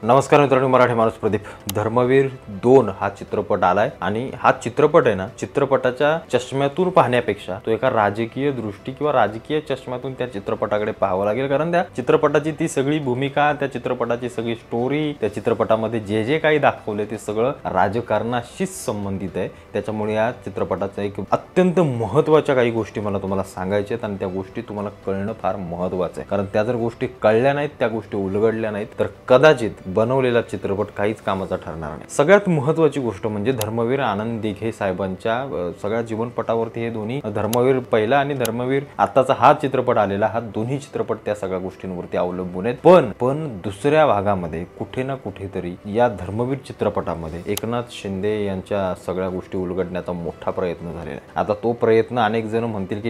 नमस्कार मित्रांनो, मराठी माणूस प्रदीप. धर्मवीर 2 हा चित्रपट आलाय आणि हा चित्रपट आहे ना, चित्रपटाच्या चष्म्यातून पाहण्यापेक्षा तो एका राजकीय दृष्टी किंवा राजकीय चष्म्यातून त्या चित्रपटाकडे पाहावं लागेल. कारण त्या चित्रपटाची ती सगळी भूमिका, त्या चित्रपटाची सगळी स्टोरी, त्या चित्रपटामध्ये जे जे काही दाखवले ते सगळं राजकारणाशीच संबंधित आहे. त्याच्यामुळे या चित्रपटाचा एक अत्यंत महत्त्वाच्या काही गोष्टी मला तुम्हाला सांगायच्या आहेत आणि त्या गोष्टी तुम्हाला कळणं फार महत्त्वाचं आहे. कारण त्या जर गोष्टी कळल्या नाहीत, त्या गोष्टी उलगडल्या नाहीत तर कदाचित बनवलेला चित्रपट काहीच कामाचा ठरणार नाही. सगळ्यात महत्त्वाची गोष्ट म्हणजे धर्मवीर आनंद दिघे साहेबांच्या सगळ्या जीवनपटावरती हे दोन्ही, धर्मवीर पहिला आणि धर्मवीर आताचा हा चित्रपट आलेला, हा दोन्ही चित्रपट त्या सगळ्या गोष्टींवरती अवलंबून आहेत. पण दुसऱ्या भागामध्ये कुठे ना कुठेतरी या धर्मवीर चित्रपटामध्ये एकनाथ शिंदे यांच्या सगळ्या गोष्टी उलगडण्याचा मोठा प्रयत्न झालेला आहे. आता तो प्रयत्न अनेक जण म्हणतील की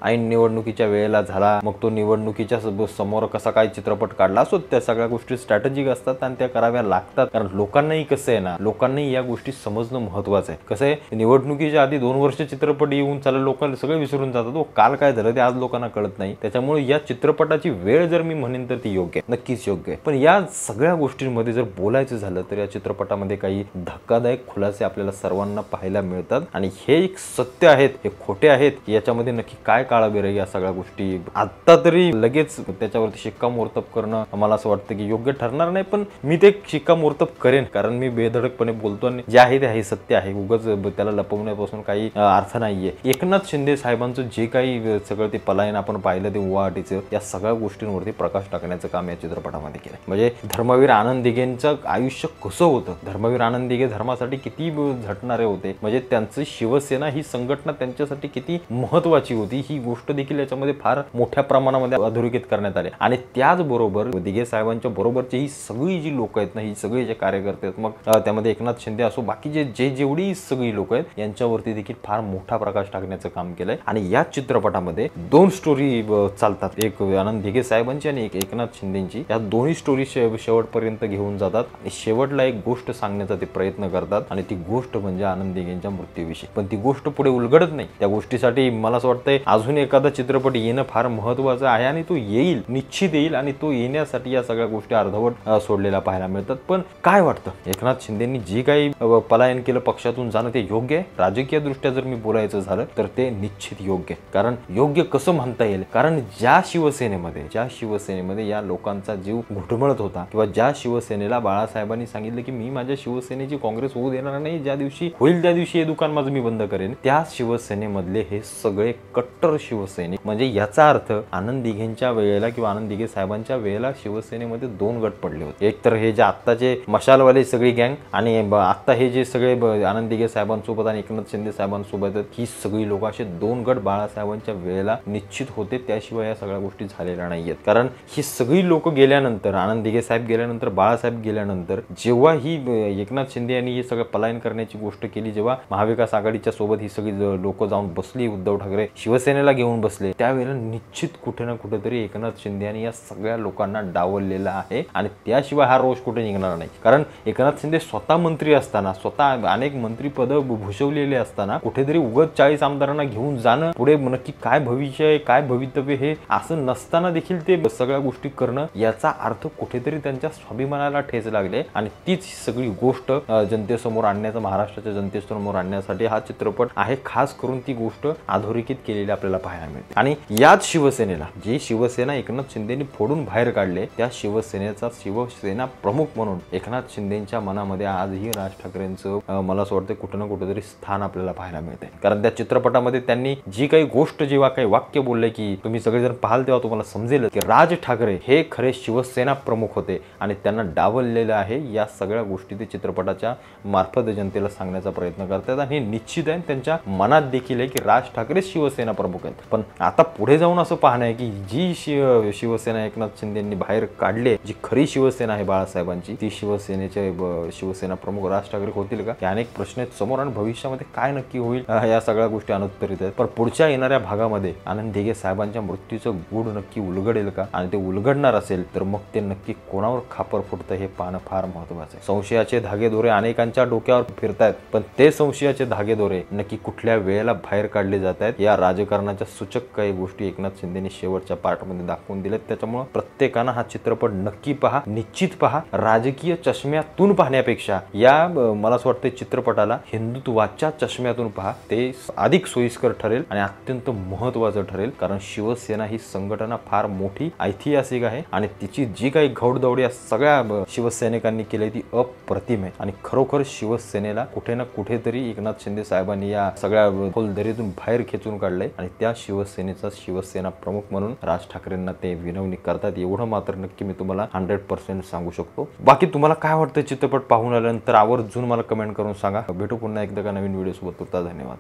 ऐन निवडणुकीच्या वेळेला झाला, मग तो निवडणुकीच्या समोर कसा काय चित्रपट काढला असो, त्या सगळ्या गोष्टी स्ट्रॅटेजिक असतात आणि त्या कराव्या लागतात. कारण लोकांनाही कसं आहे ना, लोकांनाही या गोष्टी समजणं महत्त्वाचं आहे. कसं आहे, निवडणुकीच्या आधी 2 वर्ष चित्रपट येऊन चाललं, लोकांना सगळं विसरून जातात. तो काल काय झालं ते आज लोकांना कळत नाही. त्याच्यामुळे या चित्रपटाची वेळ जर मी म्हणेन तर ती योग्य आहे, नक्कीच योग्य आहे. पण या सगळ्या गोष्टींमध्ये जर बोलायचं झालं तर या चित्रपटामध्ये काही धक्कादायक खुलासे आपल्याला सर्वांना पाहायला मिळतात आणि हे एक सत्य आहेत, हे खोटे आहेत, याच्यामध्ये नक्की काय काळाबेर आहे या सगळ्या गोष्टी आता तरी लगेच त्याच्यावरती शिक्कामोर्तब करणं मला असं वाटतं की योग्य ठरणार नाही. पण मी ते शिक्कामोर्तब करेन, कारण मी बेधडकपणे बोलतो आणि जे आहे ते आहे, सत्य आहे. उगाच त्याला लपवण्यापासून काही अर्थ नाहीये. एकनाथ शिंदे साहेबांचं जे काही सगळं ते पलायन आपण पाहिलं, ते गुवाहाटीचं, या सगळ्या गोष्टींवरती प्रकाश टाकण्याचं काम या चित्रपटामध्ये केलं. म्हणजे धर्मवीर आनंद दिघेंचं आयुष्य कसं होतं, धर्मवीर आनंद दिघे धर्मासाठी किती झटणारे होते, म्हणजे त्यांची शिवसेना ही संघटना त्यांच्यासाठी किती महत्वाची होती, ही गोष्ट देखील याच्यामध्ये फार मोठ्या प्रमाणामध्ये अधोरेखित करण्यात आले. आणि त्याचबरोबर दिघे साहेबांच्या बरोबरची ही सगळी जी लोक आहेत ना, ही सगळी जे कार्यकर्ते आहेत, मग त्यामध्ये एकनाथ शिंदे असो, बाकीचे जेवढी सगळी लोक आहेत यांच्यावरती देखील फार मोठा प्रकाश टाकण्याचं काम केलंय. आणि या चित्रपटामध्ये 2 स्टोरी चालतात, एक आनंद दिघे साहेबांची आणि एक एकनाथ शिंदेची. या दोन्ही स्टोरी शेवटपर्यंत घेऊन जातात आणि शेवटला एक गोष्ट सांगण्याचा ते प्रयत्न करतात आणि ती गोष्ट म्हणजे आनंद दिघेंच्या मृत्यूविषयी. पण ती गोष्ट पुढे उलगडत नाही. त्या गोष्टीसाठी मला असं वाटतंय अजून एखादा चित्रपट येणं फार महत्त्वाचं आहे आणि तो येईल, निश्चित येईल. आणि तो येण्यासाठी या सगळ्या गोष्टी अर्धवट सोडलेल्या पाहायला मिळतात. पण काय वाटतं, एकनाथ शिंदेंनी जे काही पलायन केलं, पक्षातून जाणं, ते योग्य आहे? राजकीय दृष्ट्या जर मी बोलायचं झालं तर ते निश्चित योग्य आहे. कारण योग्य कसं म्हणता येईल, कारण ज्या शिवसेनेमध्ये या लोकांचा जीव घुटमळत होता, किंवा ज्या शिवसेनेला बाळासाहेबांनी सांगितलं की मी माझ्या शिवसेनेची काँग्रेस होऊ देणार नाही, ज्या दिवशी होईल त्या दिवशी हे दुकान माझं मी बंद करेन, त्या शिवसेनेमधले हे सगळे कट्टर शिवसैनिक. म्हणजे याचा अर्थ आनंद दिघेंच्या वेळेला किंवा आनंद दिघे साहेबांच्या वेळेला शिवसेनेमध्ये 2 गट पडले होते. एक तर हे जे आत्ताचे मशालवाले सगळी गँग, आणि आता हे जे सगळे आनंद दिघे साहेबांसोबत आणि एकनाथ शिंदे साहेबांसोबत, ही सगळी लोक असे 2 गट बाळासाहेबांच्या वेळेला निश्चित होते. त्याशिवाय या सगळ्या गोष्टी झालेल्या नाहीयेत. कारण ही सगळी लोक गेल्यानंतर, आनंद दिघे साहेब गेल्यानंतर, बाळासाहेब गेल्यानंतर, जेव्हा ही एकनाथ शिंदे यांनी हे सगळं पलायन करण्याची गोष्ट केली, जेव्हा महाविकास आघाडीच्या सोबत ही सगळी लोक जाऊन बसली, उद्धव ठाकरे शिवसेनेला घेऊन बसले, त्यावेळेला निश्चित कुठे ना कुठेतरी एकनाथ शिंदे यांनी या सगळ्या लोकांना डावललेला आहे. आणि त्याशिवाय हा रोष कुठे निघणार नाही. कारण एकनाथ शिंदे स्वतः मंत्री असताना, स्वतः अनेक मंत्रीपद भूषवलेले असताना, कुठेतरी उगाच 40 आमदारांना घेऊन जाणं, पुढे नक्की काय भविष्य आहे, काय भवितव्य हे असं नसताना देखील ते सगळ्या गोष्टी करणं, याचा अर्थ कुठेतरी त्यांच्या स्वाभिमानाला ठेच लागले. आणि तीच सगळी गोष्ट जनतेसमोर आणण्याचा, महाराष्ट्राच्या जनतेसमोर आणण्यासाठी हा चित्रपट आहे. खास करून ती गोष्ट अधोरेखित केलेली आपल्याला पाहायला मिळते. आणि याच शिवसेनेला, जी शिवसेना एकनाथ शिंदेनी फोडून बाहेर काढले, त्या शिवसेनेचा शिवसेना प्रमुख म्हणून एकनाथ शिंदेच्या मनामध्ये आजही राज ठाकरेंचं मला असं वाटतं कुठं ना कुठेतरी स्थान आपल्याला पाहायला मिळते. कारण त्या चित्रपटामध्ये त्यांनी जी काही गोष्ट, जेव्हा काही वाक्य बोलले, की तुम्ही सगळेजण पाहाल तेव्हा तुम्हाला समजेल की राज ठाकरे हे खरे शिवसेना प्रमुख होते आणि त्यांना डावललेलं आहे. या सगळ्या गोष्टी ते चित्रपटाच्या मार्फत जनतेला सांगण्याचा प्रयत्न करतात. आणि हे निश्चित आहे, त्यांच्या मनात देखील आहे की राज ठाकरे शिवसेना प्रमुख आहेत. पण आता पुढे जाऊन असं पाहणं आहे की जी शिवसेना एकनाथ शिंदेंनी बाहेर काढले, जी खरी शिवसेना आहे बाळासाहेबांची, ती शिवसेना प्रमुख राज ठाकरे होतील का, हे अनेक प्रश्न आहेत समोर. आणि भविष्यामध्ये काय नक्की होईल या सगळ्या गोष्टी अनुत्तरित आहेत. पण पुढच्या येणाऱ्या भागामध्ये आनंद दिघे साहेबांच्या मृत्यूचं गूढ नक्की उलगडेल का, आणि ते उलगडणार असेल तर मग ते नक्की कोणावर खापर फुटतं हे पाहणं फार महत्त्वाचं आहे. संशयाचे धागेदोरे अनेकांच्या डोक्यावर फिरतायत, पण ते संशयाचे धागेदोरे नक्की कुठल्या वेळेला बाहेर काढले जात आहेत, या राजकारणाच्या सूचक काही गोष्टी एकनाथ शिंदेनी शेवटच्या पार्टमध्ये दाखवून दिल्यात. त्याच्यामुळे प्रत्येकानं हा चित्रपट नक्की पहा. निश्चित पहा. राजकीय चष्म्यातून पाहण्यापेक्षा या मला असं वाटतं चित्रपटाला हिंदुत्वाच्या चष्म्यातून पहा, ते अधिक सोयीस्कर ठरेल आणि अत्यंत महत्त्वाचं ठरेल. कारण शिवसेना ही संघटना फार मोठी ऐतिहासिक आहे आणि तिची जी काही घौडदौडी सगळ्या शिवसैनिकांनी केली ती अप्रतिम आहे आणि खरोखर शिवसेनेला कुठे ना कुठेतरी एकनाथ शिंदे साहेबांनी या सगळ्या खोलदरीतून बाहेर खेचून काढलंय आणि त्या शिवसेनेचा शिवसेना प्रमुख म्हणून राज ठाकरेंना ते विनवणी करतात, एवढं मात्र नक्की मी तुम्हाला 100% सांगू शकतो. बाकी तुम्हाला काय वाटतं चित्रपट पाहून आल्यानंतर आवर्जून मला कमेंट करून सांगा. भेटू पुन्हा एकदा का नवीन व्हिडिओ सोबत. धन्यवाद.